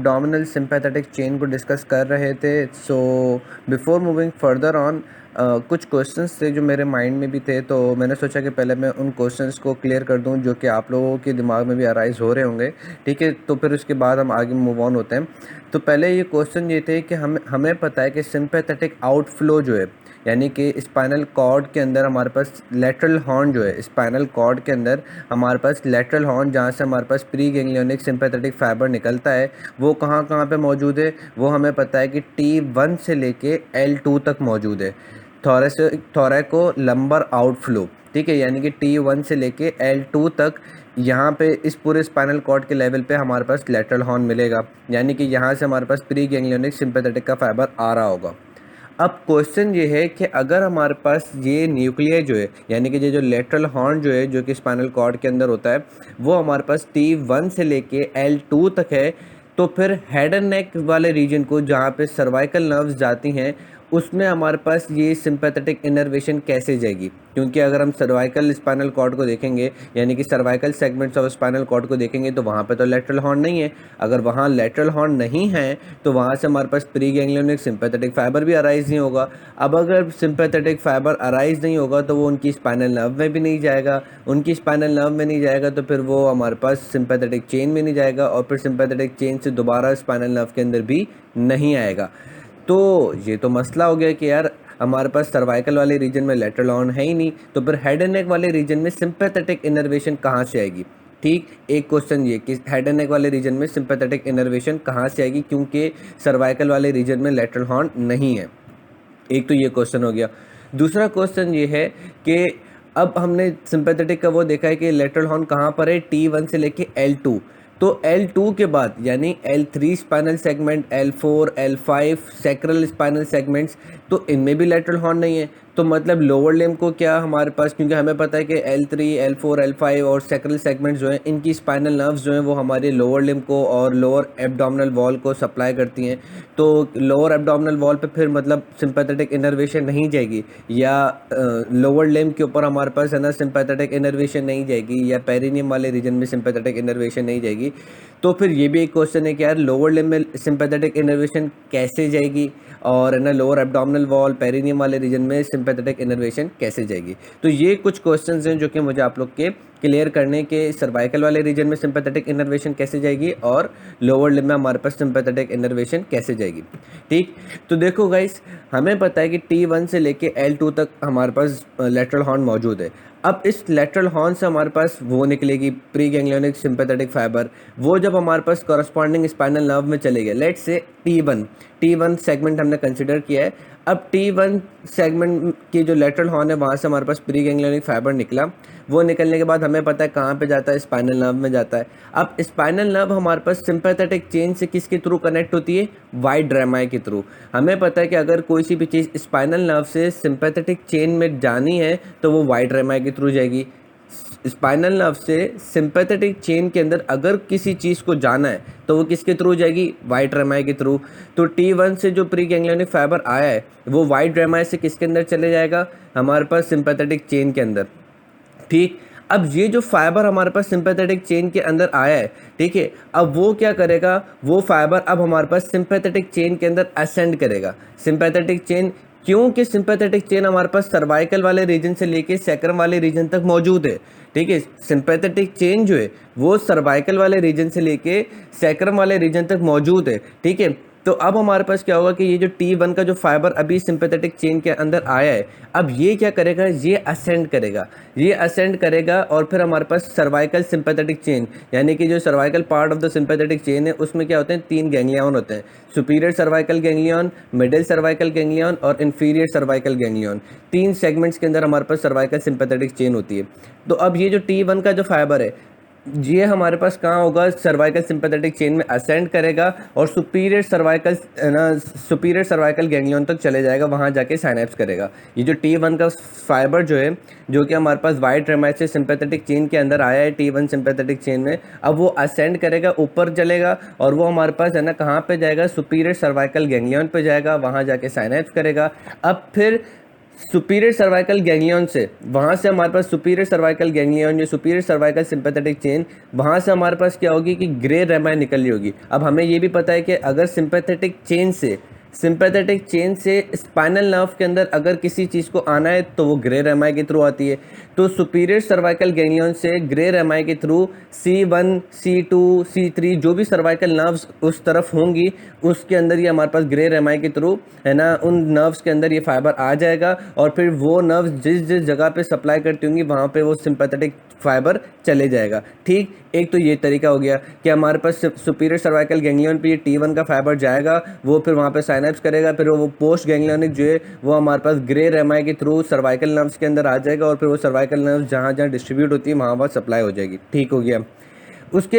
Abdominal sympathetic chain को discuss कर रहे थे। So before moving further on कुछ क्वेश्चंस थे जो मेरे माइंड में भी थे, तो मैंने सोचा कि पहले मैं उन क्वेश्चंस को क्लियर कर दूं जो कि आप लोगों के दिमाग में भी अराइज हो रहे होंगे। ठीक है, तो फिर उसके बाद हम आगे मूव ऑन होते हैं। तो पहले ये क्वेश्चन ये थे कि हमें पता है कि सिंपैथेटिक आउटफ्लो जो है, यानी कि स्पाइनल कॉर्ड के अंदर हमारे पास लेटरल हॉर्न जो है, स्पाइनल कॉर्ड के अंदर हमारे पास लेटरल हॉर्न जहाँ से हमारे पास प्री गैंग्लियोनिक सिंपैथेटिक फाइबर निकलता है, वो कहाँ कहाँ पे मौजूद है। वो हमें पता है कि T1 से लेके L2 तक मौजूद है। थोरैको लंबर आउटफ्लो, ठीक है, यानी कि T1 से लेके L2 तक यहाँ पे इस पूरे स्पाइनल कॉर्ड के लेवल पे हमारे पास लेटरल हॉर्न मिलेगा, यानी कि यहाँ से हमारे पास प्री गैंग्लियोनिक सिंपैथेटिक का फाइबर आ रहा होगा। अब क्वेश्चन ये है कि अगर हमारे पास ये न्यूक्लियर जो है, यानी कि ये जो लेटरल हॉर्न जो है जो कि स्पाइनल कॉर्ड के अंदर होता है, वो हमारे पास T1 से लेके L2 तक है, तो फिर हेड एंड नेक वाले रीजन को जहाँ पे सर्वाइकल नर्व्स जाती हैं, उसमें हमारे पास ये सिंपैथेटिक इनर्वेशन कैसे जाएगी। क्योंकि अगर हम सर्वाइकल स्पाइनल कॉर्ड को देखेंगे, यानी कि cervical segments of spinal cord को देखेंगे, तो वहाँ पे तो लेटरल हॉर्न नहीं है। अगर वहाँ लेटरल हॉर्न नहीं है तो वहाँ से हमारे पास प्री गैंग्लियोनिक सिंपैथेटिक फाइबर भी अराइज नहीं होगा। अब अगर सिंपैथेटिक फाइबर अराइज नहीं होगा तो वो उनकी स्पाइनल नर्व में भी नहीं जाएगा, उनकी स्पाइनल नर्व में नहीं जाएगा तो फिर वो हमारे पास सिंपैथेटिक चेन में नहीं जाएगा, और फिर सिंपैथेटिक चेन से दोबारा स्पाइनल नर्व के अंदर भी नहीं आएगा। तो ये तो मसला हो गया कि यार हमारे पास सर्वाइकल वाले रीजन में लेटरल हॉर्न है ही नहीं, तो फिर हेड एंड नेक वाले रीजन में सिंपैथेटिक इनर्वेशन कहाँ से आएगी। ठीक, एक क्वेश्चन ये कि हेड एंड नेक वाले रीजन में सिंपैथेटिक इनर्वेशन कहाँ से आएगी, क्योंकि सर्वाइकल वाले रीजन में लेटरल हॉर्न नहीं है। एक तो ये क्वेश्चन हो गया। दूसरा क्वेश्चन ये है कि अब हमने सिंपैथेटिक का वो देखा है कि लेटरल हॉर्न कहाँ पर है, T1 से लेके L2। तो L2 के बाद यानी L3 spinal segment, L4, L5 sacral spinal segments, तो इनमें भी लेटरल हॉर्न नहीं है। तो मतलब लोअर लिम्ब को क्या हमारे पास, क्योंकि हमें पता है कि L3, L4, L5 और सैक्रल सेगमेंट्स जो हैं, इनकी स्पाइनल नर्व्स जो हैं वो हमारे लोअर लिम्ब को और लोअर एब्डोमिनल वॉल को सप्लाई करती हैं। तो लोअर एब्डोमिनल वॉल पे फिर मतलब सिंपैथेटिक इनर्वेशन नहीं जाएगी, या लोअर लिम्ब के ऊपर हमारे पास है ना सिंपैथेटिक इनर्वेशन नहीं जाएगी, या पेरिनियम वाले रीजन में सिंपैथेटिक इनर्वेशन नहीं जाएगी। तो फिर ये भी एक क्वेश्चन है कि यार लोअर लिम्ब में सिंपैथेटिक इनर्वेशन कैसे जाएगी, और है ना लोअर एब्डोमिनल वॉल पेरिनियम वाले रीजन में सिंपैथेटिक इनर्वेशन कैसे जाएगी। तो ये कुछ क्वेश्चंस हैं जो कि मुझे आप लोग के क्लियर करने के, सर्वाइकल वाले रीजन में सिंपैथेटिक इनर्वेशन कैसे जाएगी और लोअर लिम्ब में हमारे पास सिंपैथेटिक इनर्वेशन कैसे जाएगी। ठीक, तो देखो गाइस, हमें पता है कि T1 से लेके L2 तक हमारे पास लेटरल हॉर्न मौजूद है। अब इस लेटरल हॉर्न से हमारे पास वो निकलेगी प्री गैंग्लियोनिक सिंपैथेटिक फाइबर, वो जब हमारे पास कॉरस्पॉन्डिंग स्पाइनल नर्व में चले गए, लेट्स से T1 सेगमेंट हमने कंसिडर किया है। अब T1 सेगमेंट की जो लेटरल हॉर्न है वहाँ से हमारे पास प्री गैंग्लियोनिक फाइबर निकला, वो निकलने के बाद हमें पता है कहाँ पे जाता है, स्पाइनल नर्व में जाता है। अब स्पाइनल नर्व हमारे पास सिंपैथेटिक चेन से किसके थ्रू कनेक्ट होती है, वाइड रेमाई के थ्रू। हमें पता है कि अगर कोई सी भी चीज़ स्पाइनल नर्व से सिंपैथेटिक चेन में जानी है तो वो वाइड रेमाई के थ्रू जाएगी। स्पाइनल नर्व से सिंपैथेटिक चेन के अंदर अगर किसी चीज़ को जाना है तो वो किसके थ्रू जाएगी, वाइड रेमाई के थ्रू। तो T1 से जो प्री गैंग्लियोनिक फाइबर आया है वो वाइड रेमाई से किसके अंदर चले जाएगा, हमारे पास सिंपैथेटिक चेन के अंदर। ठीक, अब ये जो फाइबर हमारे पास सिंपैथेटिक चेन के अंदर आया है, ठीक है, अब वो क्या करेगा, वो फाइबर अब हमारे पास सिंपैथेटिक चेन के अंदर असेंड करेगा। सिंपैथेटिक चेन, क्योंकि सिंपैथेटिक चेन हमारे पास सर्वाइकल वाले रीजन से लेके सैक्रम वाले रीजन तक मौजूद है। ठीक है, सिंपैथेटिक चेन जो है वो सर्वाइकल वाले रीजन से लेके सैक्रम वाले रीजन तक मौजूद है। ठीक है, तो अब हमारे पास क्या होगा कि ये जो T1 का जो फाइबर अभी सिंपैथेटिक चेन के अंदर आया है, अब ये क्या करेगा, ये असेंड करेगा, ये असेंड करेगा, और फिर हमारे पास सर्वाइकल सिंपैथेटिक चेन, यानी कि जो cervical part of the sympathetic chain है उसमें क्या होते हैं, 3 गैंग्लियन होते हैं, superior cervical ganglion, middle cervical ganglion और इंफीरियर सर्वाइकल गैंग्लियन। 3 सेगमेंट्स के अंदर हमारे पास सर्वाइकल सिंपैथेटिक चेन होती है। तो अब ये जो T1 का जो फाइबर है ये हमारे पास कहाँ होगा, सर्वाइकल सिंपैथेटिक चेन में असेंड करेगा और सुपीरियर सर्वाइकल गैंग्लियन तक चले जाएगा, वहाँ जाके साइनेप्स करेगा। ये जो T1 का फाइबर जो है, जो कि हमारे पास वाइड रेमाई से सिंपैथेटिक चेन के अंदर आया है T1 सिंपैथेटिक चेन में, अब वो असेंड करेगा, ऊपर चलेगा, और वो हमारे पास है ना कहाँ पे जाएगा, सुपीरियर सर्वाइकल गैंग्लियन पे जाएगा, वहाँ जाके साइनेप्स करेगा। अब फिर सुपीरियर सर्वाइकल गैंग्लियन से, वहाँ से हमारे पास सुपीरियर सर्वाइकल गैंग्लियन, जो सुपीरियर सर्वाइकल सिंपैथेटिक चेन, वहाँ से हमारे पास क्या होगी कि ग्रे रेमाई निकल रही होगी। अब हमें ये भी पता है कि अगर सिंपैथेटिक चेन से स्पाइनल नर्व के अंदर अगर किसी चीज़ को आना है तो वो ग्रे रेमाई के थ्रू आती है। तो सुपीरियर सर्वाइकल गैंग्लियन से ग्रे रेमाई के थ्रू C1, C2, C3 जो भी सर्वाइकल नर्व्स उस तरफ होंगी उसके अंदर ये हमारे पास ग्रे रेमाई के थ्रू है ना, उन नर्व्स के अंदर ये फाइबर आ जाएगा और फिर वो नर्व्स जिस जिस जगह पे सप्लाई करती होंगी वहाँ पे वो सिंपैथेटिक फाइबर चले जाएगा। ठीक, एक तो ये तरीका हो गया कि हमारे पास सुपीरियर सर्वाइकल गैंग्लियन पे ये T1 का फाइबर जाएगा, वो फिर वहाँ पे साइनेप्स करेगा, फिर वो पोस्ट गैंग्लियनिक जो है वो हमारे पास ग्रे रेमाई के थ्रू सर्वाइकल नर्व्स के अंदर आ जाएगा और फिर वो सर्वाइकल नर्व्स जहाँ जहाँ डिस्ट्रीब्यूट होती है वहाँ वहाँ सप्लाई हो जाएगी। ठीक हो गया। उसके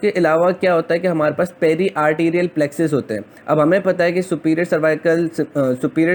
अलावा क्या होता है कि हमारे पास पेरी आर्टीरियल प्लेक्सेस होते हैं। अब हमें पता है कि सुपीरियर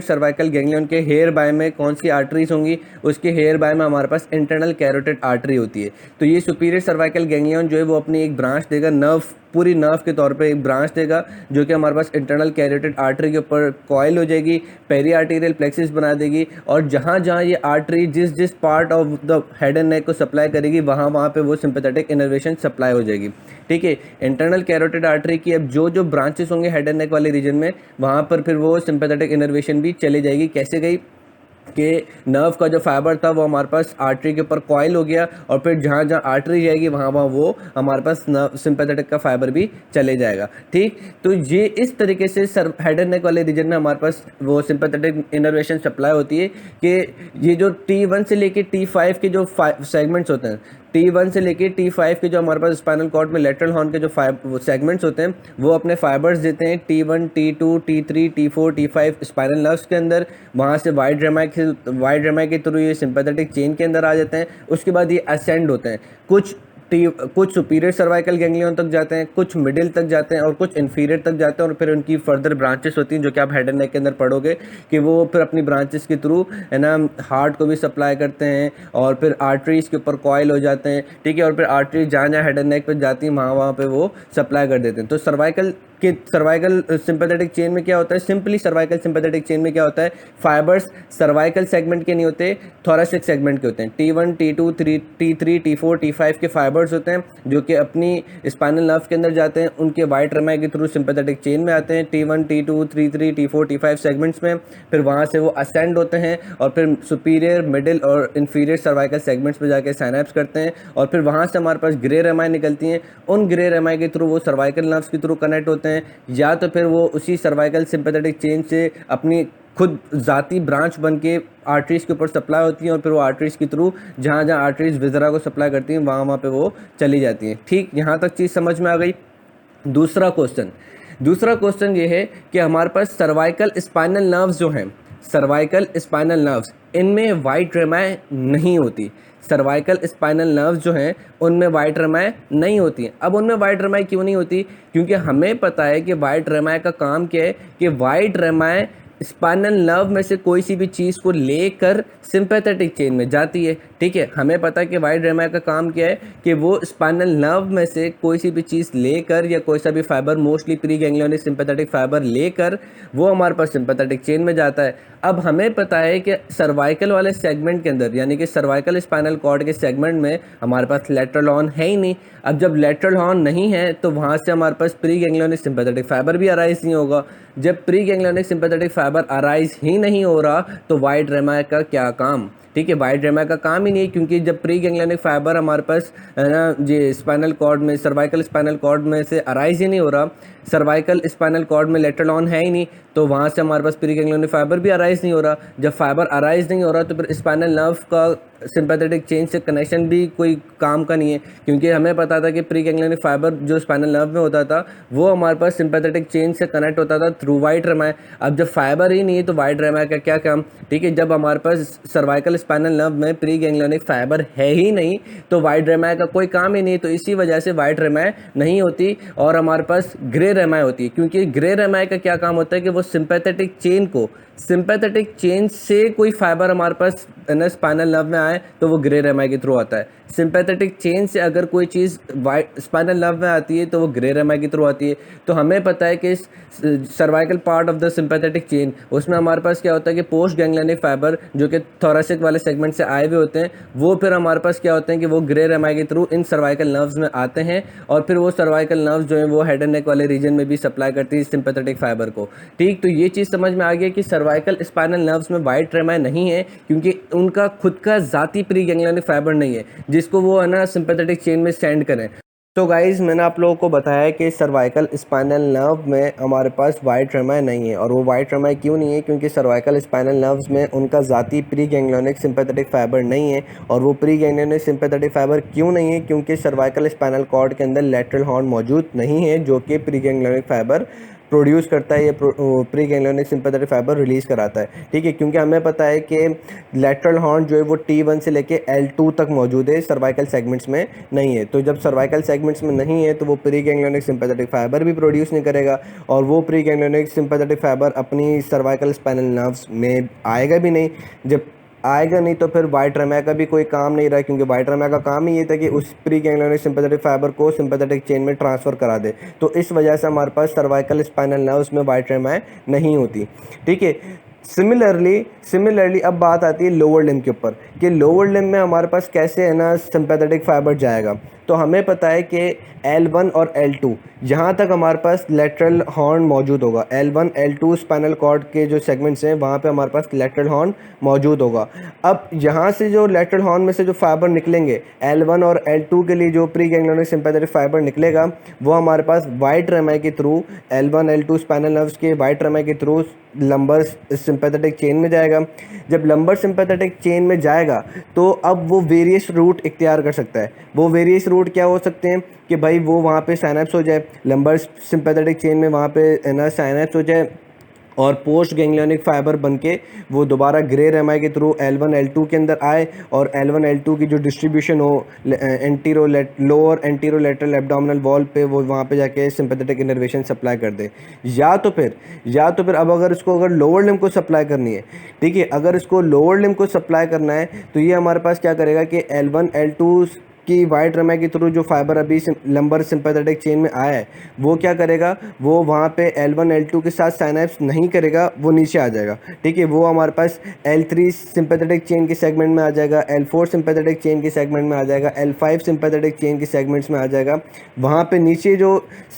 सर्वाइकल गैंग्लियन के हेयर बाय में कौन सी आर्टरीज होंगी, उसके हेयर बाय में हमारे पास इंटरनल कैरोटिड आर्टरी होती है। तो ये सुपीरियर सर्वाइकल गैंग्लियन जो है वो अपनी एक ब्रांच देगा, पूरी नर्व के तौर पे एक ब्रांच देगा जो कि हमारे पास इंटरनल कैरोटिड आर्टरी के ऊपर कॉइल हो जाएगी, पेरी आर्टीरियल प्लेक्सिस बना देगी और जहाँ जहाँ ये आर्टरी जिस जिस part of the head and neck को सप्लाई करेगी वहाँ वहाँ पे वो सिंपैथेटिक इनर्वेशन सप्लाई हो जाएगी। ठीक है, इंटरनल कैरोटिड आर्टरी की अब जो जो ब्रांचेस होंगे हेड एंड नेक वाले रीजन में वहाँ पर फिर वो सिंपैथेटिक इनर्वेशन भी चली जाएगी। कैसे गई कि नर्व का जो फाइबर था वो हमारे पास आर्टरी के ऊपर कॉइल हो गया और फिर जहाँ जहाँ आर्टरी जाएगी वहाँ वहाँ वो हमारे पास नर्व सिंपैथेटिक का फाइबर भी चले जाएगा। ठीक, तो ये इस तरीके से हेड एंड नेक वाले रीजन में हमारे पास वो सिंपैथेटिक इनर्वेशन सप्लाई होती है कि ये जो T1 से लेके T5 के जो सेगमेंट्स होते हैं, T1 से लेके T5 के जो हमारे पास स्पाइनल कॉर्ड में लेटरल हॉर्न के जो सेगमेंट्स होते हैं वो अपने फाइबर्स देते हैं T1, T2, T3, T4, T5 spinal nerves के अंदर। वहाँ से वाइड रेमाई के थ्रू ये सिंपैथेटिक चेन के अंदर आ जाते हैं। उसके बाद ये असेंड होते हैं, कुछ सुपीरियर सर्वाइकल गैंग्लियन तक जाते हैं, कुछ मिडिल तक जाते हैं और कुछ इन्फीरियर तक जाते हैं और फिर उनकी फर्दर ब्रांचेस होती हैं जो कि आप हेड एंड नेक के अंदर पढ़ोगे कि वो फिर अपनी ब्रांचेस के थ्रू है ना हार्ट को भी सप्लाई करते हैं और फिर आर्टरीज के ऊपर कॉइल हो जाते हैं। ठीक है, और फिर आर्टरीज जहाँ जहाँ हेड एंड नेक पर जाती हैं वहाँ पे वो सप्लाई कर देते हैं। तो सर्वाइकल सिंपैथेटिक चेन में क्या होता है, सिंपली सर्वाइकल सिंपैथेटिक चेन में क्या होता है, फाइबर्स सर्वाइकल सेगमेंट के नहीं होते, थोरेसिक सेगमेंट के होते हैं। T1, T2, T3, T4, T5 के फाइबर्स होते हैं जो कि अपनी स्पाइनल नर्व के अंदर जाते हैं, उनके वाइट रेमाई के थ्रू सिंपैथेटिक चेन में आते हैं T1, T2, T3, T4, T5 segments में। फिर वहाँ से वो असेंड होते हैं और फिर सुपीरियर, मिडिल और इन्फीरियर सर्वाइकल सेगमेंट्स पर जाके साइनेप्स करते हैं और फिर वहाँ से हमारे पास ग्रे रेमाई निकलती हैं। उन ग्रे रेमाई के थ्रू वो सर्वाइकल नर्व्स के थ्रू कनेक्ट होते हैं या तो फिर वो उसी सर्वाइकल सिंपैथेटिक चेन से अपनी खुद जाती ब्रांच बन के आर्टरीज के ऊपर सप्लाई होती हैं और फिर वो आर्टरीज के थ्रू जहाँ जहाँ आर्टरीज विजरा को सप्लाई करती हैं वहाँ वहाँ पे वो चली जाती हैं। ठीक, यहाँ तक चीज़ समझ में आ गई। दूसरा क्वेश्चन ये है कि हमारे पास सर्वाइकल स्पाइनल नर्व्स जो हैं, सर्वाइकल स्पाइनल नर्व्स इनमें वाइट रेमाई नहीं होती। सर्वाइकल स्पाइनल नर्व्स जो हैं उनमें वाइट रेमाई नहीं होती हैं। अब उनमें वाइट रेमाई क्यों नहीं होती, क्योंकि हमें पता है कि वाइट रेमाई का काम क्या है कि वाइट रेमाई स्पाइनल नर्व में से कोई सी भी चीज़ को लेकर सिंपैथेटिक चेन में जाती है। ठीक है, हमें पता है कि वाइट रेमाई का काम क्या है कि वो स्पाइनल नर्व में से कोई सी भी चीज़ लेकर या कोई सा भी fibre, mostly pre ganglionic sympathetic fibre लेकर वो हमारे पास सिंपैथेटिक चेन में जाता है। अब हमें पता है कि सर्वाइकल वाले सेगमेंट के अंदर यानी कि सर्वाइकल स्पाइनल कॉर्ड के सेगमेंट में हमारे पास लेटरल हॉर्न है ही नहीं। अब जब लेटरल हॉर्न नहीं है तो वहाँ से हमारे पास प्री गैंग्लियोनिक सिंपैथेटिक फाइबर भी अराइज नहीं होगा। जब pre ganglionic sympathetic fibre arise ही नहीं हो रहा तो वाइट रेमाई का क्या काम। ठीक है, वाइट रेमाई का काम ही नहीं है, क्योंकि जब प्री गैंग्लियोनिक फाइबर हमारे पास है ना ये स्पाइनल कॉर्ड में, सर्वाइकल स्पाइनल कॉर्ड में से अराइज ही नहीं हो रहा, सर्वाइकल स्पाइनल कॉर्ड में लेटरल हॉर्न है ही नहीं, तो वहाँ से हमारे पास प्री गैंग्लियोनिक फाइबर भी अराइज नहीं हो रहा। जब फाइबर अराइज नहीं हो रहा तो फिर स्पाइनल नर्व का सिंपैथेटिक चेन से कनेक्शन भी कोई काम का नहीं है, क्योंकि हमें पता था कि प्री गैंग्लियोनिक फाइबर जो स्पाइनल नर्व में होता था वो हमारे पास सिंपैथेटिक चेन से कनेक्ट होता था थ्रू वाइट रेमाई। अब जब फाइबर ही नहीं है तो वाइट रेमाई का क्या काम। ठीक है, जब हमारे पास सर्वाइकल स्पाइनल नर्व में प्री गैंग्लियोनिक फाइबर है ही नहीं तो वाइट रेमाई का कोई काम ही नहीं, तो इसी वजह से वाइट रेमाई नहीं होती और हमारे पास ग्रे रेमाई होती है। क्योंकि ग्रे रेमाई का क्या काम होता है कि वो सिंपैथेटिक चेन से कोई फाइबर हमारे पास स्पाइनल नर्व में आए तो वो ग्रे रेमाई के थ्रू आता है। सिंपैथेटिक चेन से अगर कोई चीज़ वाइट स्पाइनल नर्व में आती है तो वो ग्रे रेमाई के थ्रू आती है। तो हमें पता है कि cervical part of the sympathetic chain, उसमें हमारे पास क्या होता है कि पोस्ट गैंग्लियनिक फाइबर जो कि थोरेसिक वाले सेगमेंट से आए हुए होते हैं, वो फिर हमारे पास क्या होते हैं कि वो ग्रे रेमाई के थ्रू इन सर्वाइकल नर्व्स में आते हैं, और फिर वो सर्वाइकल नर्व्स जो है वो हेड एंड नेक वाले रीजन में भी सप्लाई करती है सिंपैथेटिक फाइबर को। ठीक, तो ये चीज़ समझ में आ गई कि सर्वाइकल स्पाइनल नर्व्स में वाइट रेमाई नहीं है, क्योंकि उनका खुद का ज़ाती प्री गैंग्लियनिक फाइबर नहीं है जिसको वो है ना सिंपैथेटिक चेन में सेंड करें। तो गाइज़, मैंने आप लोगों को बताया कि सर्वाइकल स्पाइनल नर्व में हमारे पास वाइट रेमाई नहीं है। और वो वाइट रेमाई क्यों नहीं है? क्योंकि सर्वाइकल स्पाइनल नर्व्स में उनका ज़ाती प्री गैंग्लियनिक सिंपैथेटिक फाइबर नहीं है। और वो प्री गैंग्लियनिक सिंपैथेटिक फाइबर क्यों नहीं है? क्योंकि सर्वाइकल स्पाइनल कॉर्ड के अंदर लैटरल हॉर्न मौजूद नहीं है जो कि प्री गैंग्लियनिक फाइबर प्रोड्यूस करता है, ये pre ganglionic sympathetic fibre release कराता है। ठीक है, क्योंकि हमें पता है कि लैटरल हॉर्न जो है वो T1 से लेके L2 तक मौजूद है, सर्वाइकल सेगमेंट्स में नहीं है। तो जब सर्वाइकल सेगमेंट्स में नहीं है तो वो प्री गैंग्लियनिक सिंपैथेटिक फाइबर भी प्रोड्यूस नहीं करेगा, और वो प्री गैंग्लियनिक सिंपैथेटिक फाइबर अपनी सर्वाइकल स्पाइनल नर्व्स में आएगा भी नहीं। जब आएगा नहीं तो फिर वाइट रेमाई का भी कोई काम नहीं रहा, क्योंकि वाइट रेमाई का काम ही ये था कि उस प्री गैंग्लियनिक सिंपैथेटिक फाइबर को सिंपैथेटिक चेन में ट्रांसफ़र करा दे। तो इस वजह से हमारे पास सर्वाइकल स्पाइनल नर्व्स में वाइट रेमाई नहीं होती। ठीक है, सिमिलरली अब बात आती है लोअर लिम्ब के ऊपर कि लोअर लिम्ब में हमारे पास कैसे है ना सिंपैथेटिक फाइबर जाएगा। तो हमें पता है कि L1 और L2 जहाँ तक हमारे पास लेटरल हॉर्न मौजूद होगा, L1 L2 स्पाइनल कॉर्ड के जो सेगमेंट्स हैं वहाँ पे हमारे पास लेटरल हॉर्न मौजूद होगा। अब यहाँ से जो लेटरल हॉर्न में से जो फाइबर निकलेंगे L1 और L2 के लिए, जो प्री गैंग्लियनिक सिंपैथेटिक फाइबर निकलेगा वो हमारे पास वाइट रेमाई के through L1 L2 spinal nerves के वाइट रेमाई के थ्रू लंबर सिंपैथेटिक चेन में जाएगा। जब लंबर सिंपैथेटिक चेन में जाएगा तो अब वो वेरियस रूट इख्तियार कर सकता है। वो वेरियस रूट क्या हो सकते हैं कि भाई वो वहाँ पे साइनेप्स हो जाए, लंबर सिंपैथेटिक चेन में वहाँ पे है ना साइनेप्स हो जाए, और पोस्ट गैंग्लियनिक फाइबर बनके वो दोबारा ग्रे रेमाई के थ्रू L1 L2 के अंदर आए, और L1 L2 की जो डिस्ट्रीब्यूशन हो लोअर एंटीरोलेटरल एब्डोमिनल वॉल पे, वो वहाँ पे जाके सिंपैथेटिक इनर्वेशन सप्लाई कर दे। या तो फिर अब अगर इसको अगर लोअर लिम्ब को सप्लाई करनी है, ठीक है, अगर इसको लोअर लिम्ब को सप्लाई करना है तो ये हमारे पास क्या करेगा कि L1 L2 कि वाइट रेमाई के थ्रू जो फाइबर अभी लंबर सिंपैथेटिक चेन में आया है वो क्या करेगा, वो वहाँ पे L1 L2 के साथ साइनेप्स नहीं करेगा, वो नीचे आ जाएगा। ठीक है, वो हमारे पास L3 सिंपैथेटिक चेन के सेगमेंट में आ जाएगा, L4 सिंपैथेटिक चेन के सेगमेंट में आ जाएगा, L5 सिंपैथेटिक चेन के सेगमेंट्स में आ जाएगा। वहाँ पे नीचे जो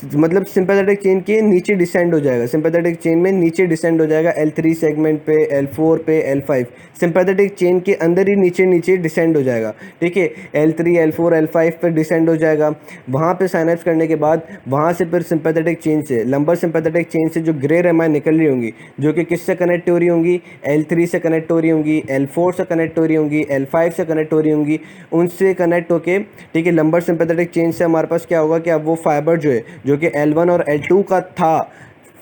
मतलब सिंपैथेटिक चेन के नीचे डिसेंड हो जाएगा, सिंपैथेटिक चेन में नीचे डिसेंड हो जाएगा L3 सेगमेंट पे, L4 पे, L5 सिंपैथेटिक चेन के अंदर ही नीचे डिसेंड हो जाएगा। ठीक है, L3 L4 L5 पे डिसेंड हो जाएगा। वहाँ पे साइनेप्स करने के बाद वहाँ से फिर सिंपैथेटिक चेन से, लंबर सिंपैथेटिक चेन से जो ग्रे रेमाई निकल रही होंगी, जो कि किससे कनेक्ट हो रही होंगी, L3 से कनेक्ट हो रही होंगी, L4 से कनेक्ट हो रही होंगी, L5 से कनेक्ट हो रही होंगी, उनसे कनेक्ट होके, ठीक है, लंबर सिंपैथेटिक चेन से हमारे पास क्या होगा कि अब वो फाइबर जो है, जो कि L1 और L2 का था,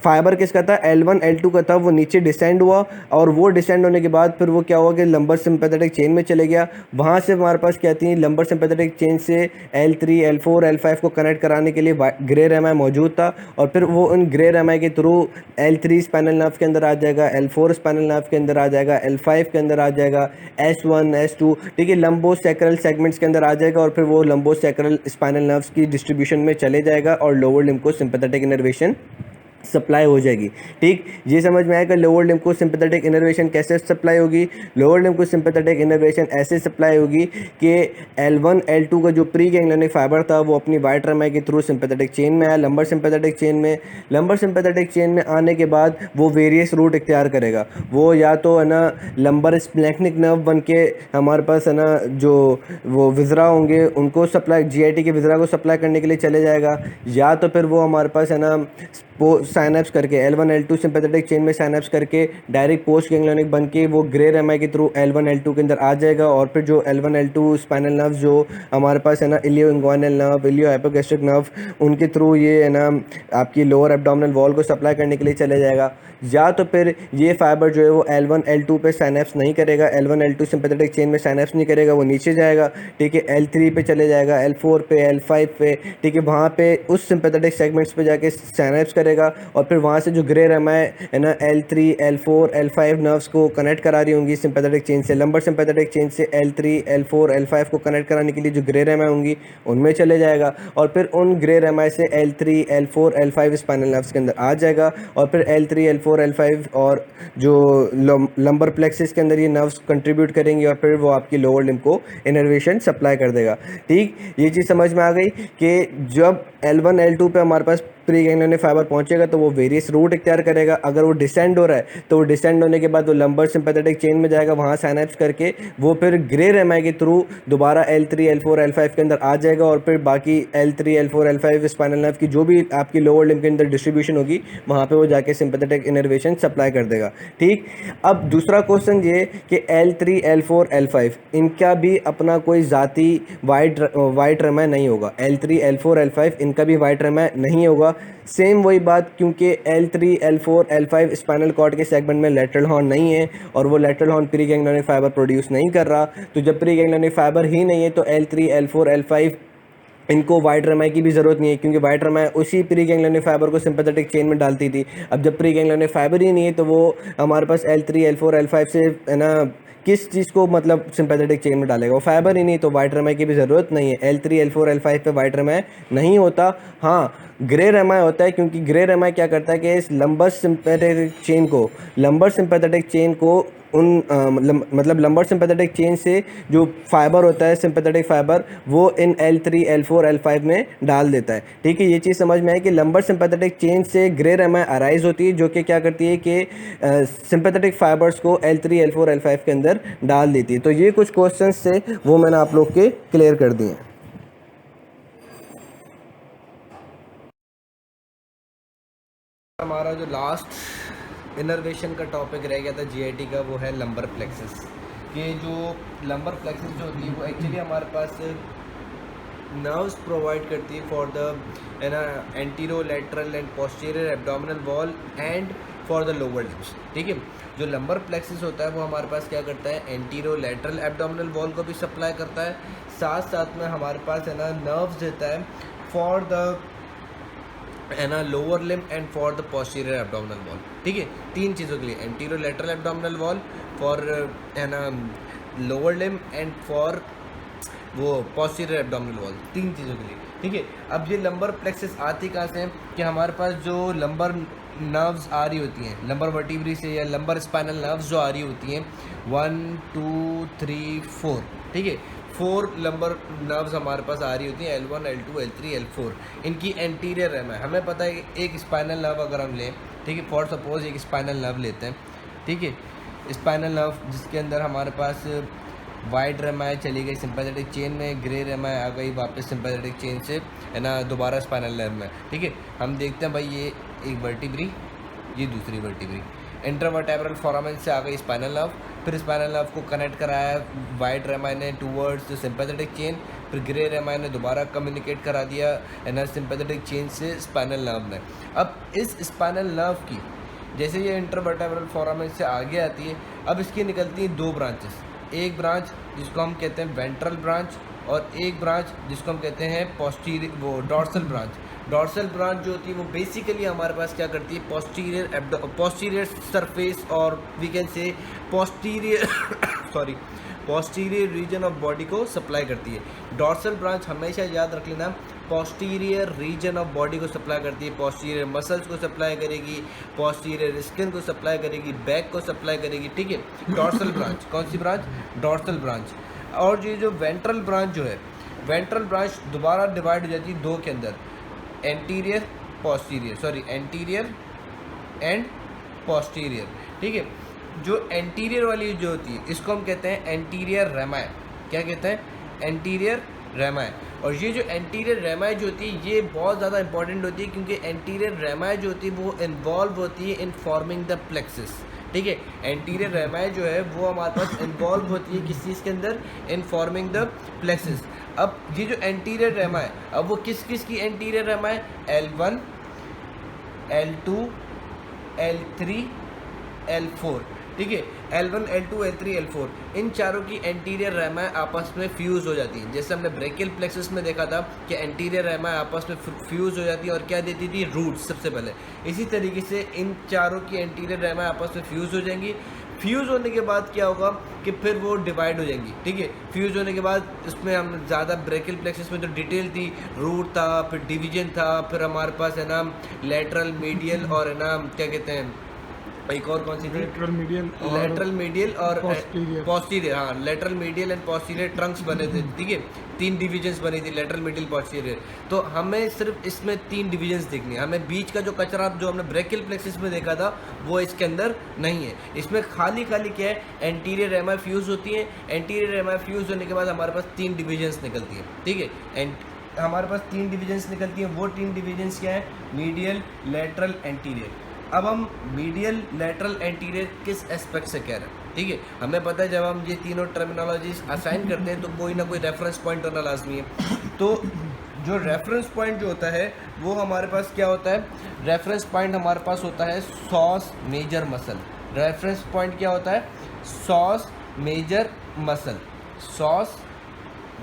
फाइबर किसका था, L1 L2 का था, वो नीचे डिसेंड हुआ, और वो डिसेंड होने के बाद फिर वो क्या हुआ कि लंबर सिंपैथेटिक चेन में चले गया। वहाँ से हमारे पास क्या थी, लंबर सिंपैथेटिक चेन से L3 L4 L5 को कनेक्ट कराने के लिए ग्रे रेमाई मौजूद था, और फिर वो उन ग्रे रेमाई के थ्रू L3 स्पाइनल नर्व के अंदर आ जाएगा, L4 स्पाइनल नर्व के अंदर आ जाएगा, L5 के अंदर आ जाएगा, S1 S2, ठीक है, लंबोसेक्रल सेगमेंट्स के अंदर आ जाएगा, और फिर वो लंबोसेक्रल स्पाइनल नर्व्स की डिस्ट्रीब्यूशन में चले जाएगा और लोअर लिम्ब को सिंपैथेटिक इनर्वेशन सप्लाई हो जाएगी। ठीक, ये समझ में आएगा लोअर लिम्ब को सिंपैथेटिक इनर्वेशन कैसे सप्लाई होगी। लोअर लिम्ब को सिंपैथेटिक इनर्वेशन ऐसे सप्लाई होगी कि L1 L2 का जो प्री गैंग्लियनिक फाइबर था वो अपनी वाइट रेमाई के थ्रू सिंपैथेटिक चेन में आया, लंबर सिंपैथेटिक चेन में आने के बाद वो वेरियस रूट इख्तियार करेगा। वो या तो है ना लंबर स्प्लैंक्निक नर्व बन के हमारे पास है ना जो वो विजरा होंगे उनको सप्लाई, GIT के विजरा को सप्लाई करने के लिए चले जाएगा, या तो फिर वो हमारे पास है ना वो साइनेप्स करके L1 L2 सिंपैथेटिक चेन में साइनेप्स करके डायरेक्ट पोस्ट गैंग्लियनिक बन के वो ग्रे रेमाई के थ्रू L1 L2 के अंदर आ जाएगा, और फिर जो L1 L2 स्पाइनल नर्व जो हमारे पास है ना इलियो इंग्वाइनल नर्व, इलियो हाइपोगैस्ट्रिक नर्व, उनके थ्रू ये है ना आपकी लोअर एब्डोमिनल वॉल को सप्लाई करने के लिए चले जाएगा। या तो फिर ये फाइबर जो है वो L1 L2 पे साइनेप्स नहीं करेगा, L1 L2 सिंपैथेटिक चेन में साइनेप्स नहीं करेगा, वो नीचे जाएगा, ठीक है, L3 पे चले जाएगा, L4 पे, L5 पे, ठीक है, वहाँ पे उस सिंपैथेटिक सेगमेंट्स पे जाके साइनेप्स करेगा, और फिर वहाँ से जो ग्रे रेमाएँ है ना L3 L4 L5 नर्व्स को कनेक्ट करा रही होंगी सिंपैथेटिक चेन से, लंबर सिंपैथेटिक चेन से L3 L4 L5 को कनेक्ट कराने के लिए जो ग्रे रेमाएँ होंगी उनमें चले जाएगा, और फिर उन ग्रे रेमाएँ से L3 L4 L5 spinal nerves के अंदर आ जाएगा, और फिर L3 L4 L5 और जो लंबर प्लेक्सिस के अंदर ये नर्व्स कंट्रीब्यूट करेंगी, और फिर वो आपकी लोअर लिम्ब को इनर्वेशन सप्लाई कर देगा। ठीक, ये चीज़ समझ में आ गई कि जब L1 L2 पे हमारे पास प्री गैंग्लियोनिक फाइबर पहुंचेगा तो वो वेरियस रूट इख्तियार करेगा। अगर वो डिसेंड हो रहा है तो वो डिसेंड होने के बाद वो लंबर सिंपैथेटिक चेन में जाएगा, वहाँ साइनैप्स करके वो फिर ग्रे रेमाए के थ्रू दोबारा L3 L4 L5 के अंदर आ जाएगा, और फिर बाकी L3 L4 L5 spinal nerve की जो भी आपकी लोअर लिम्ब के अंदर डिस्ट्रीब्यूशन होगी वहाँ पे वो जाके सिंपैथेटिक इनर्वेशन सप्लाई कर देगा। ठीक, अब दूसरा क्वेश्चन ये कि L3 L4 L5 इनका भी अपना कोई ज़ाती वाइट रेमाए नहीं होगा। L3 L4 L5 इनका भी वाइट रेमाए नहीं होगा। सेम वही बात, क्योंकि L3 L4 L5 spinal cord के सेगमेंट में लेटरल हॉर्न नहीं है और वो lateral horn preganglionic fibre produce नहीं कर रहा, तो जब प्री गैंग्लियोनिक फाइबर ही नहीं है तो L3 L4 L5 इनको वाइट रेमाए की भी ज़रूरत नहीं है, क्योंकि वाइट रेमाए उसी प्री गैंग्लियोनिक फाइबर को सिंपैथेटिक चेन में डालती थी। अब जब प्री गैंग्लियोनिक फाइबर ही नहीं है तो वो हमारे पास L3 L4 L5 से है ना किस चीज़ को मतलब सिंपैथेटिक चेन में डालेगा, वो फाइबर ही नहीं, तो वाइट रेमाए की भी ज़रूरत नहीं है। L3 L4 L5 पे वाइट रेमाए नहीं होता। हाँ, ग्रे रेमाए होता है, क्योंकि ग्रे रेमाए क्या करता है कि इस लंबर सिंपैथेटिक चेन को मतलब लंबर सिंपैथेटिक चेन से जो फाइबर होता है सिंपैथेटिक फाइबर वो इन L3 L4 L5 में डाल देता है। ठीक है, ये चीज़ समझ में आई कि लंबर सिंपैथेटिक चेन से ग्रे रेमाए अराइज होती है, जो कि क्या करती है कि सिंपैथेटिक फाइबर्स को L3 L4 L5 के अंदर डाल देती है। तो ये कुछ क्वेश्चंस थे वो मैंने आप लोग के क्लियर कर दिए हैं। हमारा जो लास्ट इनर्वेशन का टॉपिक रह गया था जीआईटी का, वो है लंबर प्लेक्सस। कि जो लंबर प्लेक्सस जो होती है वो एक्चुअली हमारे पास नर्व्स प्रोवाइड करती है फॉर द है ना antero lateral and posterior abdominal wall and for the lower limbs. ठीक है, जो लंबर प्लेक्सस होता है वो हमारे पास क्या करता है, एंटीरो लैटरल एब्डोमिनल वॉल को भी सप्लाई करता है, साथ साथ में हमारे पास है ना नर्व्स देता है फॉर द है ना lower limb and for the posterior abdominal wall. ठीक है, तीन चीज़ों के लिए, anterior lateral abdominal wall for है ना लोअर लिम एंड फॉर वो पोस्टीरियर एब्डोमिनल वॉल, तीन चीज़ों के लिए। ठीक है, अब ये लंबर प्लेक्सस आती कहाँ से कि हमारे पास जो लंबर नर्व्स आ रही होती हैं लंबर वर्टिब्री से या लंबर स्पाइनल नर्व्स जो आ रही होती हैं 1 2 3 4। ठीक है, 4 लंबर नर्व्स हमारे पास आ रही होती हैं L1 L2 L3 L4। इनकी एंटीरियर रेमाए हमें पता है कि एक स्पाइनल नर्व अगर हम लें, ठीक है, फॉर सपोज एक स्पाइनल नर्व लेते हैं। ठीक है, स्पाइनल नर्व जिसके अंदर हमारे पास वाइट रेमाए चली गई सिंपैथेटिक चेन में, ग्रे रेमाए आ गई वापस सिंपैथेटिक चेन से है ना दोबारा स्पाइनल नर्व में। ठीक है, हम देखते हैं भाई ये एक वर्टिब्री, ये दूसरी वर्टिब्री, इंटरवर्टेब्रल फोरामेन से आ गई स्पाइनल नर्व, फिर स्पाइनल नर्व को कनेक्ट कराया वाइट रेमाए ने टूवर्ड्स द सिंपैथेटिक चेन, फिर ग्रे रेमाए ने दोबारा कम्युनिकेट करा दिया है ना सिंपैथेटिक चेन से स्पाइनल नर्व में। अब इस स्पाइनल नर्व की जैसे ये इंटरवर्टेब्रल फोरामेन से आगे आती है, अब इसकी निकलती हैं दो ब्रांचेस, एक ब्रांच जिसको हम कहते हैं वेंट्रल ब्रांच और एक ब्रांच जिसको हम कहते हैं डॉर्सल ब्रांच। डॉर्सल ब्रांच जो होती है वो बेसिकली हमारे पास क्या करती है, पोस्टीरियर सरफेस और we can say posterior region of body को सप्लाई करती है। डॉर्सल ब्रांच हमेशा याद रख लेना पोस्टीरियर रीजन ऑफ बॉडी को सप्लाई करती है, पोस्टीरियर मसल्स को सप्लाई करेगी, पोस्टीरियर स्किन को सप्लाई करेगी, बैक को सप्लाई करेगी। ठीक है, डॉर्सल ब्रांच, कौन सी ब्रांच, डॉर्सल ब्रांच। और ये जो वेंट्रल ब्रांच जो है, वेंट्रल ब्रांच दोबारा डिवाइड हो जाती है दो के अंदर, एंटीरियर एंड पोस्टीरियर। ठीक है, जो एंटीरियर वाली जो होती है इसको हम कहते हैं एंटीरियर रेमाए। क्या कहते हैं, एंटीरियर रेमाए। और ये जो एंटीरियर रेमाए जो होती है ये बहुत ज़्यादा इंपॉर्टेंट होती है, क्योंकि एंटीरियर रेमाए जो होती है वो इन्वॉल्व होती है इन फॉर्मिंग द प्लेक्सिस। ठीक है, एंटीरियर रेमाए जो है वो हमारे पास इन्वॉल्व होती है किस चीज़ के अंदर, इन फॉर्मिंग द प्लेक्सिस। अब ये जो एंटीरियर रेमाए, अब वो किस किस की anterior रेमाए, L1 L2 L3 L4। ठीक है। L1, L2, L3, L4 इन चारों की एंटीरियर रेमाएं आपस में फ्यूज़ हो जाती हैं। जैसे हमने ब्रेकियल प्लेक्सस में देखा था कि एंटीरियर रेमाएं आपस में फ्यूज़ हो जाती हैं और क्या देती थी, रूट्स सबसे पहले। इसी तरीके से इन चारों की एंटीरियर रेमाएं आपस में फ्यूज़ हो जाएंगी। फ्यूज़ होने के बाद क्या होगा कि फिर वो डिवाइड हो जाएंगी, ठीक है। फ्यूज़ होने के बाद इसमें हम ज़्यादा ब्रेकियल प्लेक्सस में जो डिटेल थी, रूट था, फिर डिवीजन था, फिर हमारे पास है ना लेटरल, मीडियल और है ना क्या कहते हैं, एक और कौन सी थी, लेटरल मीडियल और पोस्टीरियर। हाँ, lateral medial and posterior Trunks बने थे, ठीक है। 3 डिविजन्स बनी थी, लेटरल मीडियल पोस्टीरियर। तो हमें सिर्फ इसमें 3 डिविजन्स देखनी है। हमें बीच का जो कचरा जो हमने ब्रेकियल प्लेक्सस में देखा था वो इसके अंदर नहीं है। इसमें खाली क्या है, एंटीरियर रेमाएं फ्यूज़ होती हैं। एंटीरियर रेमाएं फ्यूज़ होने के बाद हमारे पास 3 डिविजन्स निकलती हैं, ठीक है। एंड हमारे पास 3 डिविजन्स निकलती हैं। वो 3 डिविजन्स क्या है, मीडियल, लेटरल, एंटीरियर। अब हम मीडियल, लेटरल, एंटीरियर किस एस्पेक्ट से कह रहे हैं, ठीक है। हमें पता है जब हम ये तीनों टर्मिनोलॉजीज असाइन करते हैं तो कोई ना कोई रेफरेंस पॉइंट होना लाजमी है। तो जो रेफरेंस पॉइंट जो होता है वो हमारे पास क्या होता है, रेफरेंस पॉइंट हमारे पास होता है psoas major muscle. Reference point क्या होता है, psoas major muscle, psoas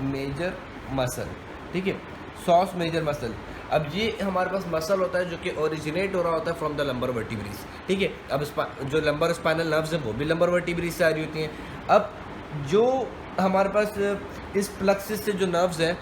major muscle, ठीक है, सॉस मेजर मसल। अब ये हमारे पास मसल होता है जो कि ओरिजिनेट हो रहा होता है फ्रॉम द लंबर वर्टिब्रेस, ठीक है। अब जो लंबर स्पाइनल नर्व्स हैं वो भी लंबर वर्टिब्रेस से आ रही होती हैं। अब जो हमारे पास इस प्लक्सिस से जो नर्व्स हैं,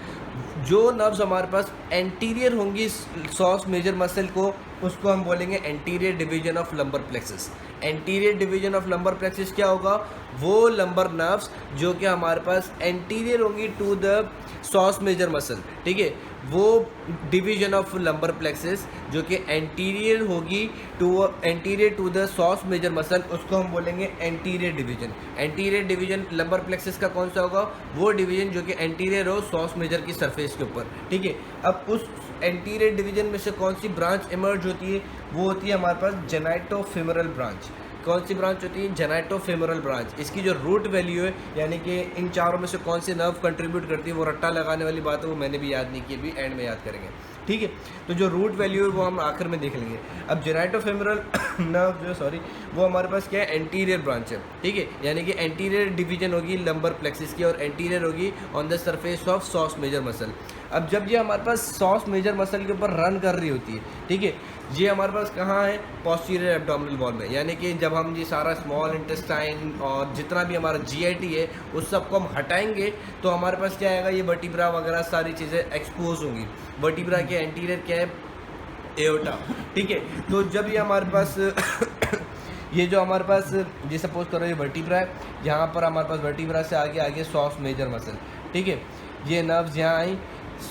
जो नर्व्स हमारे पास एंटीरियर होंगी सॉस मेजर मसल को, उसको हम बोलेंगे anterior division of lumbar plexus. Anterior division of lumbar plexus क्या होगा, वो लंबर नर्व्स जो कि हमारे पास एंटीरियर होंगी to the psoas major muscle, ठीक है। वो डिवीजन ऑफ लंबर प्लेक्सिस जो कि एंटीरियर होगी anterior to the psoas major muscle, उसको हम बोलेंगे anterior division. Anterior division lumbar plexus का कौन सा होगा, वो डिवीजन जो कि एंटीरियर हो सॉस मेजर की सरफेस के ऊपर, ठीक है। अब उस एंटीरियर डिवीजन में से कौन सी ब्रांच इमर्ज होती है, वो होती है हमारे पास जेनाइटोफेमोरल ब्रांच। कौन सी ब्रांच होती है, जेनाइटोफेमोरल ब्रांच। इसकी जो रूट वैल्यू है, यानी कि इन चारों में से कौन सी नर्व कंट्रीब्यूट करती है, वो रट्टा लगाने वाली बात है, वो मैंने भी याद नहीं की, अभी एंड में याद करेंगे, ठीक है। तो जो रूट वैल्यू है वो हम आखिर में देख लेंगे। अब जेनाइटोफेमोरल नर्व वो हमारे पास क्या है, एंटीरियर ब्रांच है, ठीक है। यानी कि एंटीरियर डिवीजन होगी लंबर प्लेक्सिस की और एंटीरियर होगी on the surface of psoas major muscle. अब जब ये हमारे पास सॉस मेजर मसल के ऊपर रन कर रही होती है, ठीक है, ये हमारे पास कहाँ है, पोस्टीरियर एब्डोमिनल वॉल में। यानी कि जब हम ये सारा स्मॉल इंटेस्टाइन और जितना भी हमारा जीआईटी है उस सबको हम हटाएंगे तो हमारे पास क्या आएगा, ये वर्टिब्रा वगैरह सारी चीज़ें एक्सपोज होंगी। वर्टिब्रा के एंटीरियर क्या है, एओर्टा, ठीक है। तो जब ये हमारे पास ये जो हमारे पास ये सपोज करो ये वर्टिब्रा है, यहाँ पर हमारे पास वर्टिब्रा से आगे सॉस मेजर मसल, ठीक है। ये नर्व्स यहाँ आई,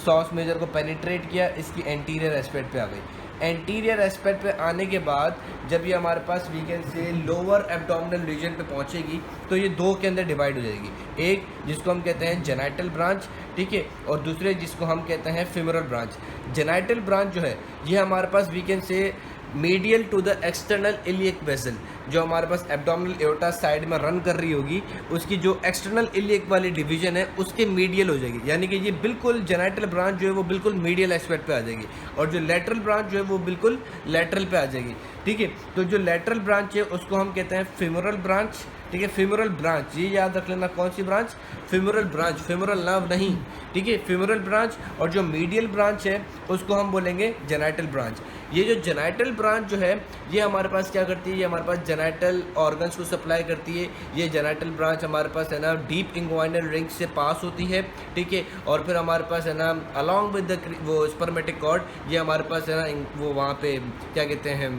सॉस मेजर को पेनिट्रेट किया, इसकी एंटीरियर एस्पेक्ट पे आ गई। एंटीरियर एस्पेक्ट पे आने के बाद जब ये हमारे पास वीकेंड से लोअर एब्डोमिनल रीजन पे पहुंचेगी तो ये दो के अंदर डिवाइड हो जाएगी। एक जिसको हम कहते हैं जेनाइटल ब्रांच, ठीक है, और दूसरे जिसको हम कहते हैं फेमोरल ब्रांच। जेनाइटल ब्रांच जो है ये हमारे पास वीकेंड से medial to the external iliac vessel, जो हमारे पास एब्डोमिनल एओर्टा साइड में रन कर रही होगी, उसकी जो एक्सटर्नल इलियक वाली डिवीजन है उसके मीडियल हो जाएगी। यानी कि ये बिल्कुल जेनाइटल ब्रांच जो है वो बिल्कुल मीडियल एस्पेक्ट पे आ जाएगी और जो लेटरल ब्रांच जो है वो बिल्कुल लेटरल पे आ जाएगी, ठीक है। तो जो लेटरल ब्रांच है उसको हम कहते हैं फेमोरल ब्रांच, ठीक है। फेमोरल ब्रांच, ये याद रख लेना, कौन सी branch, femoral branch, femoral nerve नहीं, ठीक है, फेमोरल ब्रांच। और जो मीडियल ब्रांच है उसको हम बोलेंगे जेनाइटल ब्रांच। ये जो जेनाइटल ब्रांच जो है ये हमारे पास क्या करती है, ये हमारे पास जेनाइटल ऑर्गन्स को सप्लाई करती है। ये जेनाइटल ब्रांच हमारे पास है ना डीप इंग्वाइनल रिंग से पास होती है, ठीक है। और फिर हमारे पास है ना अलॉन्ग विद द वो स्पर्मेटिक कॉर्ड, ये हमारे पास है ना वो वहाँ पे क्या कहते हैं